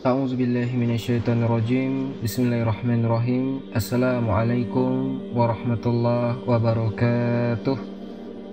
A'udzubillahi minasyaitonirrajim. Bismillahirrahmanirrahim. Assalamualaikum warahmatullahi wabarakatuh.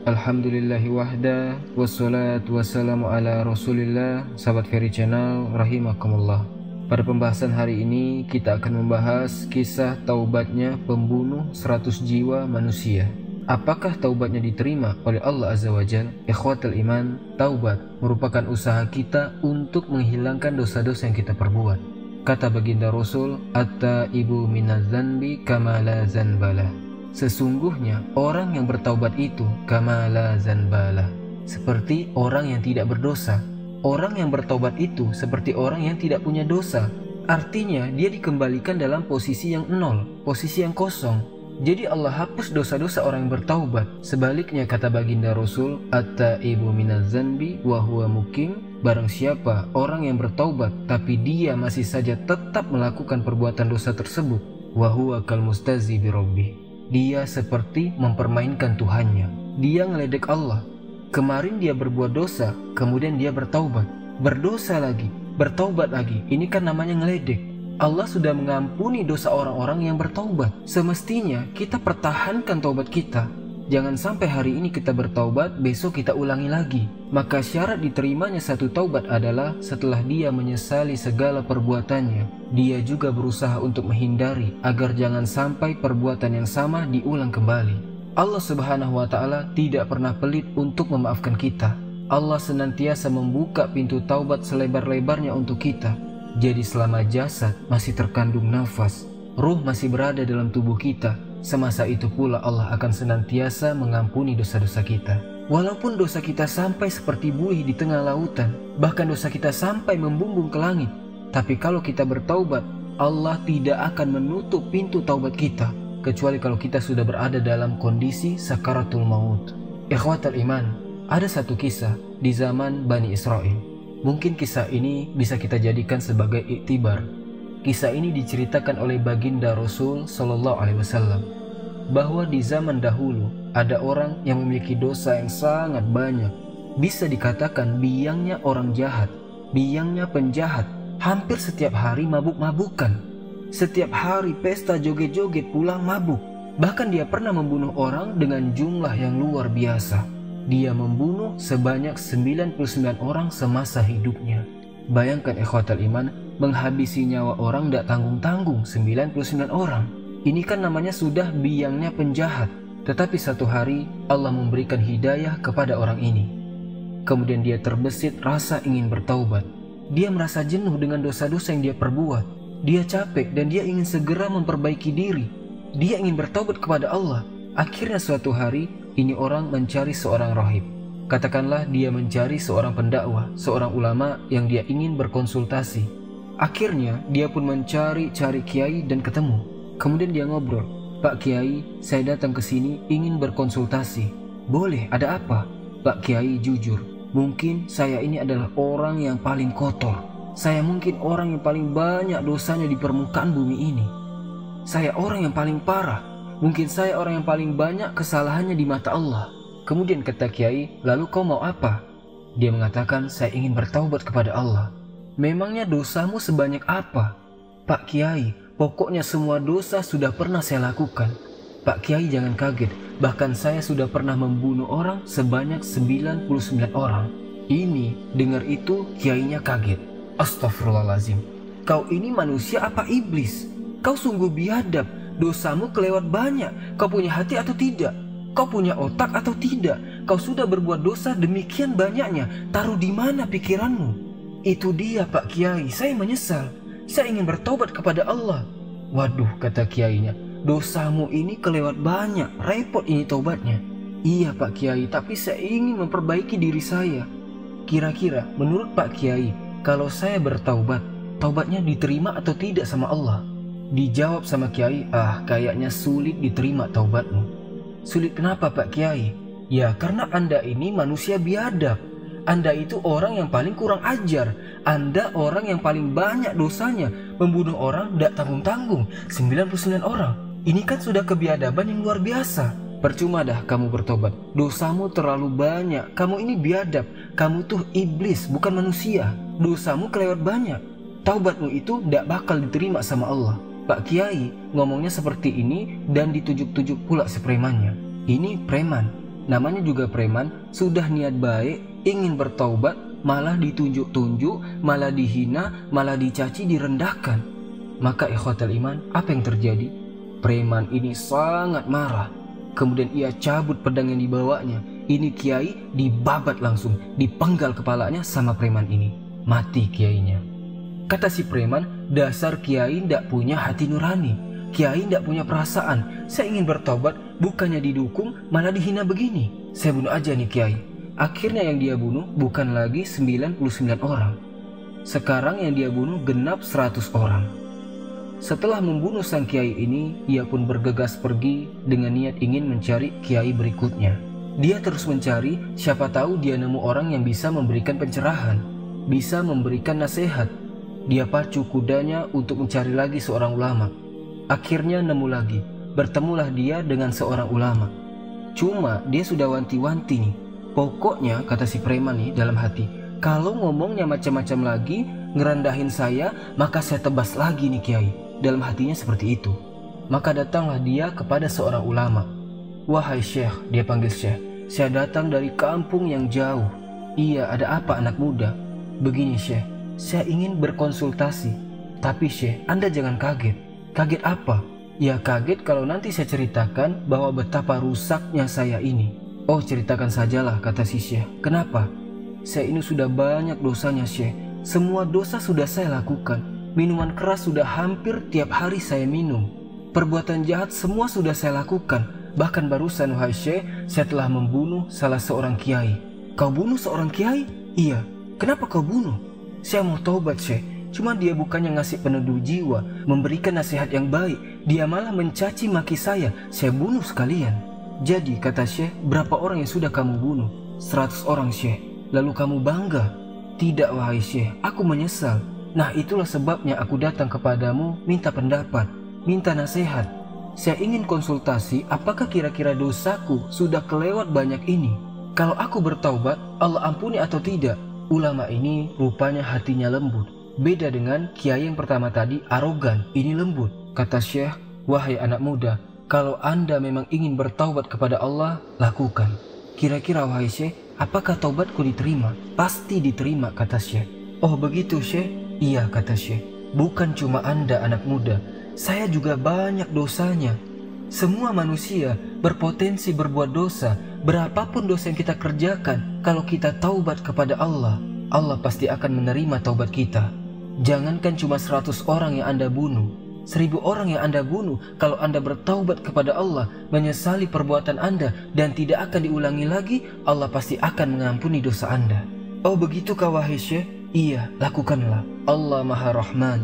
Alhamdulillahi wahda, wassalatu wassalamu ala rasulillah. Sahabat Ferry Channel, rahimakumullah. Pada pembahasan hari ini kita akan membahas kisah taubatnya pembunuh 100 jiwa manusia. Apakah taubatnya diterima oleh Allah Azza wa Jalla? Ikhwatul iman, taubat merupakan usaha kita untuk menghilangkan dosa-dosa yang kita perbuat. Kata baginda Rasul, "At-taibu minadz-dzanbi kama la dzanbalah." Sesungguhnya orang yang bertaubat itu kama la dzanbalah, seperti orang yang tidak berdosa. Orang yang bertaubat itu seperti orang yang tidak punya dosa. Artinya dia dikembalikan dalam posisi yang nol, posisi yang kosong. Jadi Allah hapus dosa-dosa orang yang bertaubat. Sebaliknya kata baginda Rasul, "At-taibu minadz-dzanbi wa huwa muqim." Barang siapa orang yang bertaubat tapi dia masih saja tetap melakukan perbuatan dosa tersebut, wa huwa kal mustazi bi rabbih. Dia seperti mempermainkan Tuhannya. Dia ngeledek Allah. Kemarin dia berbuat dosa, kemudian dia bertaubat, berdosa lagi, bertaubat lagi. Ini kan namanya ngeledek. Allah sudah mengampuni dosa orang-orang yang bertaubat. Semestinya kita pertahankan taubat kita. Jangan sampai hari ini kita bertaubat, besok kita ulangi lagi. Maka syarat diterimanya satu taubat adalah setelah dia menyesali segala perbuatannya, dia juga berusaha untuk menghindari agar jangan sampai perbuatan yang sama diulang kembali. Allah Subhanahu wa Ta'ala tidak pernah pelit untuk memaafkan kita. Allah senantiasa membuka pintu taubat selebar-lebarnya untuk kita. Jadi selama jasad masih terkandung nafas, ruh masih berada dalam tubuh kita, semasa itu pula Allah akan senantiasa mengampuni dosa-dosa kita. Walaupun dosa kita sampai seperti buih di tengah lautan, bahkan dosa kita sampai membumbung ke langit, tapi kalau kita bertaubat, Allah tidak akan menutup pintu taubat kita, kecuali kalau kita sudah berada dalam kondisi sakaratul maut. Ikhwatal iman, ada satu kisah di zaman Bani Israel. Mungkin kisah ini bisa kita jadikan sebagai iktibar. Kisah ini diceritakan oleh baginda Rasul Sallallahu Alaihi Wasallam bahwa di zaman dahulu ada orang yang memiliki dosa yang sangat banyak. Bisa dikatakan biangnya orang jahat, biangnya penjahat. Hampir setiap hari mabuk-mabukan, setiap hari pesta joget-joget pulang mabuk. Bahkan dia pernah membunuh orang dengan jumlah yang luar biasa. Dia membunuh sebanyak 99 orang semasa hidupnya. Bayangkan ikhwatal iman, menghabisi nyawa orang tidak tanggung-tanggung 99 orang. Ini kan namanya sudah biangnya penjahat. Tetapi satu hari Allah memberikan hidayah kepada orang ini. Kemudian dia terbesit rasa ingin bertaubat. Dia merasa jenuh dengan dosa-dosa yang dia perbuat. Dia capek dan dia ingin segera memperbaiki diri. Dia ingin bertaubat kepada Allah. Akhirnya suatu hari ini orang mencari seorang rahib. Katakanlah dia mencari seorang pendakwah, seorang ulama yang dia ingin berkonsultasi. Akhirnya dia pun mencari-cari kiai dan ketemu. Kemudian dia ngobrol, "Pak Kiai, saya datang ke sini ingin berkonsultasi. Boleh, ada apa?" "Pak Kiai, jujur, mungkin saya ini adalah orang yang paling kotor. Saya mungkin orang yang paling banyak dosanya di permukaan bumi ini. Saya orang yang paling parah. Mungkin saya orang yang paling banyak kesalahannya di mata Allah." Kemudian kata kiai, "Lalu kau mau apa?" Dia mengatakan, "Saya ingin bertaubat kepada Allah." "Memangnya dosamu sebanyak apa?" "Pak Kiai, pokoknya semua dosa sudah pernah saya lakukan." "Pak Kiai jangan kaget, bahkan saya sudah pernah membunuh orang sebanyak 99 orang." Ini dengar itu kiainya kaget. "Astagfirullahaladzim, kau ini manusia apa iblis? Kau sungguh biadab. Dosamu kelewat banyak. Kau punya hati atau tidak? Kau punya otak atau tidak? Kau sudah berbuat dosa demikian banyaknya. Taruh di mana pikiranmu?" "Itu dia Pak Kiai, saya menyesal. Saya ingin bertobat kepada Allah." "Waduh," kata kiainya, "dosamu ini kelewat banyak. Repot ini tobatnya." "Iya Pak Kiai, tapi saya ingin memperbaiki diri saya." "Kira-kira menurut Pak Kiai, kalau saya bertaubat, taubatnya diterima atau tidak sama Allah?" Dijawab sama kiai, "Kayaknya sulit diterima taubatmu." "Sulit kenapa Pak Kiai?" "Ya karena Anda ini manusia biadab. Anda itu orang yang paling kurang ajar. Anda orang yang paling banyak dosanya. Membunuh orang tidak tanggung-tanggung 99 orang. Ini kan sudah kebiadaban yang luar biasa. Percuma dah kamu bertobat. Dosamu terlalu banyak. Kamu ini biadab. Kamu tuh iblis bukan manusia. Dosamu kelewat banyak." Taubatmu itu tidak bakal diterima sama Allah. Pak Kiai ngomongnya seperti ini dan ditujuk-tujuk pula si premannya. Ini preman, namanya juga preman, sudah niat baik, ingin bertaubat, malah ditunjuk-tunjuk, malah dihina, malah dicaci, direndahkan. Maka ikhwatal iman, apa yang terjadi? Preman ini sangat marah. Kemudian ia cabut pedang yang dibawanya. Ini kiai dibabat langsung, dipenggal kepalanya sama preman ini. Mati kiainya. Kata si preman, dasar kiai ndak punya hati nurani. Kiai ndak punya perasaan. Saya ingin bertobat, bukannya didukung, malah dihina begini. Saya bunuh aja nih kiai. Akhirnya yang dia bunuh bukan lagi 99 orang. Sekarang yang dia bunuh genap 100 orang. Setelah membunuh sang kiai ini, ia pun bergegas pergi dengan niat ingin mencari kiai berikutnya. Dia terus mencari, siapa tahu dia nemu orang yang bisa memberikan pencerahan, bisa memberikan nasihat. Dia pacu kudanya untuk mencari lagi seorang ulama. Akhirnya nemu lagi, bertemulah dia dengan seorang ulama. Cuma dia sudah wanti-wanti nih. Pokoknya kata si preman nih dalam hati, kalau ngomongnya macam-macam lagi, ngerendahin saya, maka saya tebas lagi nih kiai. Dalam hatinya seperti itu. Maka datanglah dia kepada seorang ulama. Wahai syekh, dia panggil syekh, saya datang dari kampung yang jauh. Iya, ada apa anak muda? Begini syekh, saya ingin berkonsultasi. Tapi syekh, Anda jangan kaget. Kaget apa? Ya kaget kalau nanti saya ceritakan bahwa betapa rusaknya saya ini. Oh ceritakan sajalah, kata si syekh. Kenapa? Saya ini sudah banyak dosanya syekh. Semua dosa sudah saya lakukan. Minuman keras sudah hampir tiap hari saya minum. Perbuatan jahat semua sudah saya lakukan. Bahkan barusan wahai syekh, saya telah membunuh salah seorang kiai. Kau bunuh seorang kiai? Iya. Kenapa kau bunuh? Saya mau taubat syekh. Cuma dia bukannya ngasih peneduh jiwa, memberikan nasihat yang baik, dia malah mencaci maki saya bunuh sekalian. Jadi kata syekh, berapa orang yang sudah kamu bunuh? 100 orang syekh. Lalu kamu bangga? Tidak wahai syekh, aku menyesal. Nah itulah sebabnya aku datang kepadamu minta pendapat, minta nasihat. Saya ingin konsultasi apakah kira-kira dosaku sudah kelewat banyak ini. Kalau aku bertaubat, Allah ampuni atau tidak? Ulama ini rupanya hatinya lembut. Beda dengan kiai yang pertama tadi, arogan, ini lembut. Kata syekh, wahai anak muda, kalau Anda memang ingin bertaubat kepada Allah, lakukan. Kira-kira wahai syekh, apakah taubatku diterima? Pasti diterima, kata syekh. Oh begitu syekh? Iya, kata syekh. Bukan cuma Anda anak muda, saya juga banyak dosanya. Semua manusia berpotensi berbuat dosa. Berapapun dosa yang kita kerjakan, kalau kita taubat kepada Allah, Allah pasti akan menerima taubat kita. Jangankan cuma 100 orang yang Anda bunuh, 1000 orang yang Anda bunuh, kalau Anda bertaubat kepada Allah, menyesali perbuatan Anda dan tidak akan diulangi lagi, Allah pasti akan mengampuni dosa Anda. Oh begitukah wahai syekh? Iya, lakukanlah. Allah Maha Rahman,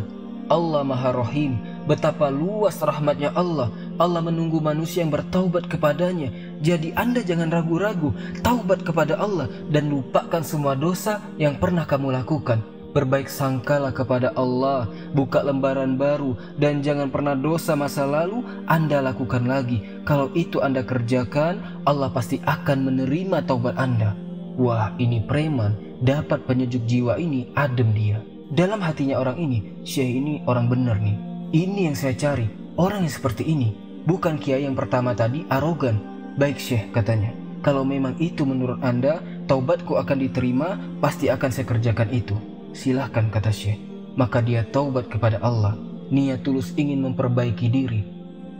Allah Maha Rahim. Betapa luas rahmatnya Allah. Allah menunggu manusia yang bertaubat kepadanya. Jadi Anda jangan ragu-ragu, taubat kepada Allah dan lupakan semua dosa yang pernah kamu lakukan. Berbaik sangkalah kepada Allah, buka lembaran baru, dan jangan pernah dosa masa lalu Anda lakukan lagi. Kalau itu Anda kerjakan, Allah pasti akan menerima taubat Anda. Wah, ini preman, dapat penyejuk jiwa ini, adem dia. Dalam hatinya orang ini, syekh ini orang benar nih. Ini yang saya cari, orang yang seperti ini. Bukan kiai yang pertama tadi, arogan. Baik syekh, katanya, kalau memang itu menurut Anda, taubatku akan diterima, pasti akan saya kerjakan itu. Silahkan, kata syekh. Maka dia taubat kepada Allah, niat tulus ingin memperbaiki diri.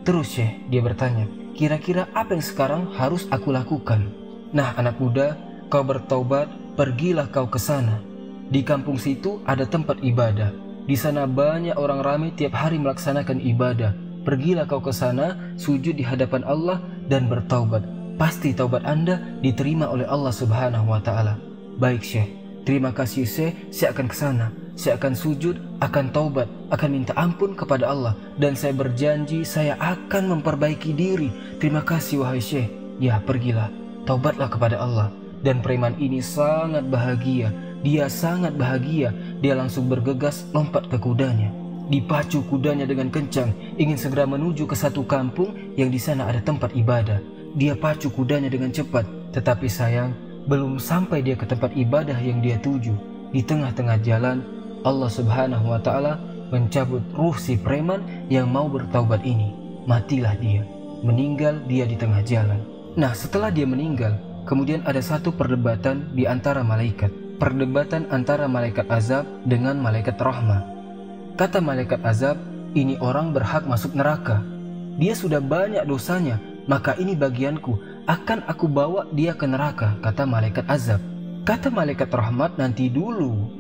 Terus syekh, dia bertanya, kira-kira apa yang sekarang harus aku lakukan? Nah anak muda, kau bertaubat, pergilah kau ke sana. Di kampung situ ada tempat ibadah. Di sana banyak orang ramai tiap hari melaksanakan ibadah. Pergilah kau ke sana, sujud di hadapan Allah dan bertaubat. Pasti taubat Anda diterima oleh Allah Subhanahu wa taala. Baik syekh, terima kasih syekh, saya akan ke sana. Saya akan sujud, akan taubat, akan minta ampun kepada Allah, dan saya berjanji saya akan memperbaiki diri. Terima kasih wahai syekh. Ya, pergilah, taubatlah kepada Allah. Dan preman ini sangat bahagia. Dia sangat bahagia. Dia langsung bergegas lompat ke kudanya. Dipacu kudanya dengan kencang, ingin segera menuju ke satu kampung yang di sana ada tempat ibadah. Dia pacu kudanya dengan cepat, tetapi sayang, belum sampai dia ke tempat ibadah yang dia tuju. Di tengah-tengah jalan, Allah Subhanahu wa Ta'ala mencabut ruh si preman yang mau bertaubat ini. Matilah dia, meninggal dia di tengah jalan. Nah, setelah dia meninggal, kemudian ada satu perdebatan di antara malaikat. Perdebatan antara malaikat azab dengan malaikat rahmah. Kata malaikat azab, ini orang berhak masuk neraka. Dia sudah banyak dosanya, maka ini bagianku, akan aku bawa dia ke neraka, kata malaikat azab. Kata malaikat rahmat, nanti dulu,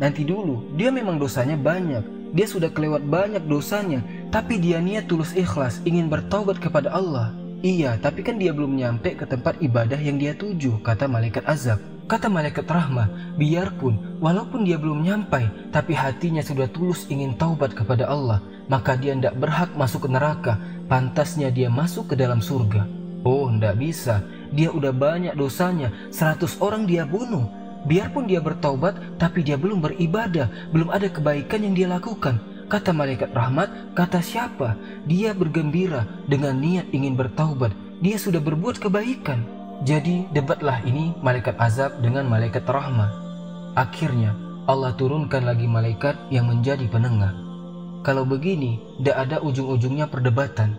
dia memang dosanya banyak. Dia sudah kelewat banyak dosanya, tapi dia niat tulus ikhlas, ingin bertaubat kepada Allah. Iya, tapi kan dia belum nyampe ke tempat ibadah yang dia tuju, kata malaikat azab. Kata malaikat rahmah, biarpun, walaupun dia belum nyampai, tapi hatinya sudah tulus ingin taubat kepada Allah, maka dia tidak berhak masuk ke neraka, pantasnya dia masuk ke dalam surga. Oh, tidak bisa, dia udah banyak dosanya, 100 orang dia bunuh. Biarpun dia bertaubat, tapi dia belum beribadah, belum ada kebaikan yang dia lakukan. Kata malaikat rahmat, kata siapa? Dia bergembira dengan niat ingin bertaubat. Dia sudah berbuat kebaikan. Jadi debatlah ini malaikat azab dengan malaikat rahmat. Akhirnya Allah turunkan lagi malaikat yang menjadi penengah. Kalau begini, tidak ada ujung-ujungnya perdebatan.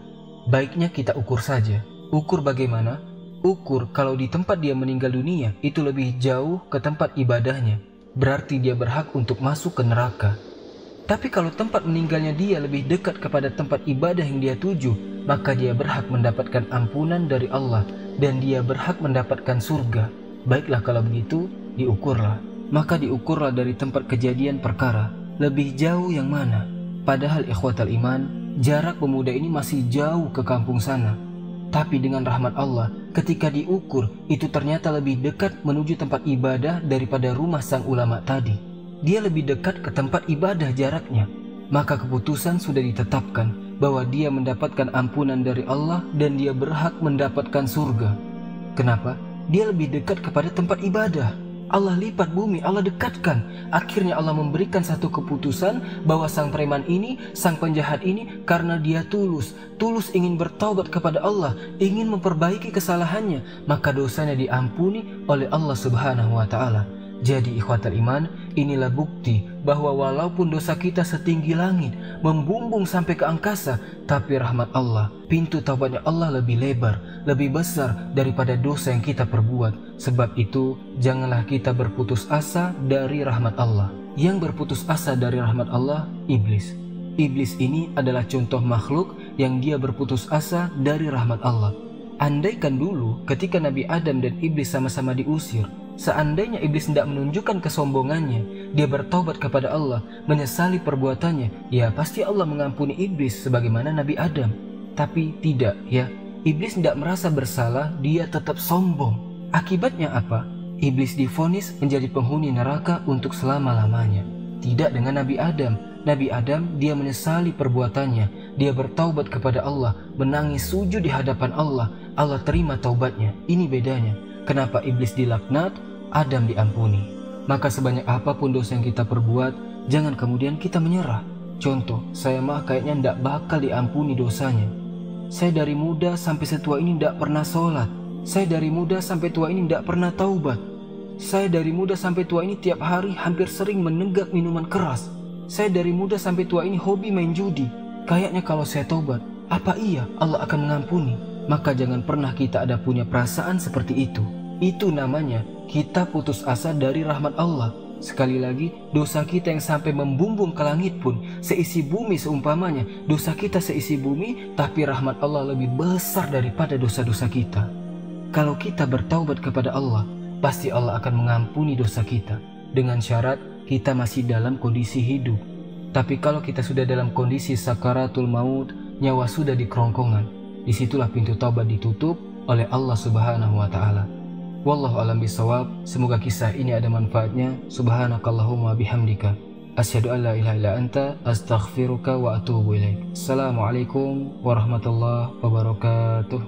Baiknya kita ukur saja. Ukur bagaimana? Ukur kalau di tempat dia meninggal dunia itu lebih jauh ke tempat ibadahnya, berarti dia berhak untuk masuk ke neraka. Tapi kalau tempat meninggalnya dia lebih dekat kepada tempat ibadah yang dia tuju, maka dia berhak mendapatkan ampunan dari Allah dan dia berhak mendapatkan surga. Baiklah kalau begitu, diukurlah. Maka diukurlah dari tempat kejadian perkara, lebih jauh yang mana. Padahal ikhwatal iman, jarak pemuda ini masih jauh ke kampung sana. Tapi dengan rahmat Allah, ketika diukur, itu ternyata lebih dekat menuju tempat ibadah daripada rumah sang ulama tadi. Dia lebih dekat ke tempat ibadah jaraknya. Maka keputusan sudah ditetapkan bahwa dia mendapatkan ampunan dari Allah dan dia berhak mendapatkan surga. Kenapa? Dia lebih dekat kepada tempat ibadah. Allah lipat bumi, Allah dekatkan. Akhirnya Allah memberikan satu keputusan bahwa sang preman ini, sang penjahat ini, karena dia tulus ingin bertaubat kepada Allah, ingin memperbaiki kesalahannya, maka dosanya diampuni oleh Allah Subhanahu wa Ta'ala. Jadi ikhwatal iman, inilah bukti bahwa walaupun dosa kita setinggi langit, membumbung sampai ke angkasa, tapi rahmat Allah, pintu taubatnya Allah lebih lebar, lebih besar daripada dosa yang kita perbuat. Sebab itu, janganlah kita berputus asa dari rahmat Allah. Yang berputus asa dari rahmat Allah, iblis. Iblis ini adalah contoh makhluk yang dia berputus asa dari rahmat Allah. Andaikan dulu ketika Nabi Adam dan iblis sama-sama diusir, seandainya iblis tidak menunjukkan kesombongannya, dia bertaubat kepada Allah, menyesali perbuatannya, ya pasti Allah mengampuni iblis sebagaimana Nabi Adam. Tapi tidak ya, iblis tidak merasa bersalah, dia tetap sombong. Akibatnya apa? Iblis divonis menjadi penghuni neraka untuk selama-lamanya. Tidak dengan Nabi Adam. Nabi Adam dia menyesali perbuatannya, dia bertaubat kepada Allah, menangis sujud di hadapan Allah, Allah terima taubatnya. Ini bedanya. Kenapa iblis dilaknat, Adam diampuni. Maka sebanyak apapun dosa yang kita perbuat, jangan kemudian kita menyerah. Contoh, saya mah kayaknya tidak bakal diampuni dosanya. Saya dari muda sampai setua ini tidak pernah sholat. Saya dari muda sampai tua ini tidak pernah taubat. Saya dari muda sampai tua ini tiap hari hampir sering menenggak minuman keras. Saya dari muda sampai tua ini hobi main judi. Kayaknya kalau saya taubat, apa iya Allah akan mengampuni? Maka jangan pernah kita ada punya perasaan seperti itu. Itu namanya kita putus asa dari rahmat Allah. Sekali lagi, dosa kita yang sampai membumbung ke langit pun, seisi bumi seumpamanya, dosa kita seisi bumi, tapi rahmat Allah lebih besar daripada dosa-dosa kita. Kalau kita bertaubat kepada Allah, pasti Allah akan mengampuni dosa kita, dengan syarat kita masih dalam kondisi hidup. Tapi kalau kita sudah dalam kondisi sakaratul maut, nyawa sudah di kerongkongan, disitulah pintu taubat ditutup oleh Allah Subhanahu wa Ta'ala. Wallahu a'lam bishawab. Semoga kisah ini ada manfaatnya. Subhanakallahumma bihamdika, asyhadu an la ilaha illa anta, astaghfiruka wa atubu ilaik. Assalamualaikum warahmatullahi wabarakatuh.